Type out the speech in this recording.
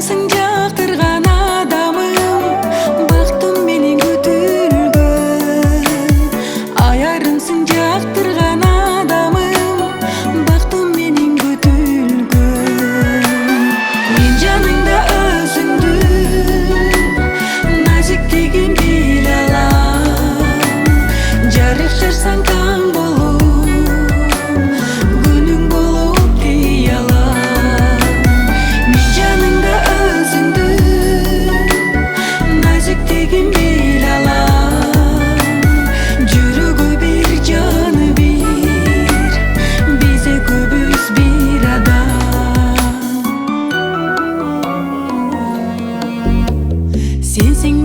Аярымсың жактырган адамым, бактым менен күтүлгөн. Аярымсың жактырган адамым, бактым менен күтүлгөн. Мен жаныңда өзүңдү назиктигин биле алам. Жарышырсаң таң болуп, күнүң болуп дей алам. Мен жаныңда өзүңдү назиктигин биле алам. Жүрөгү бир, жаны бир, биз экөөбүз бир адам. Сенсиң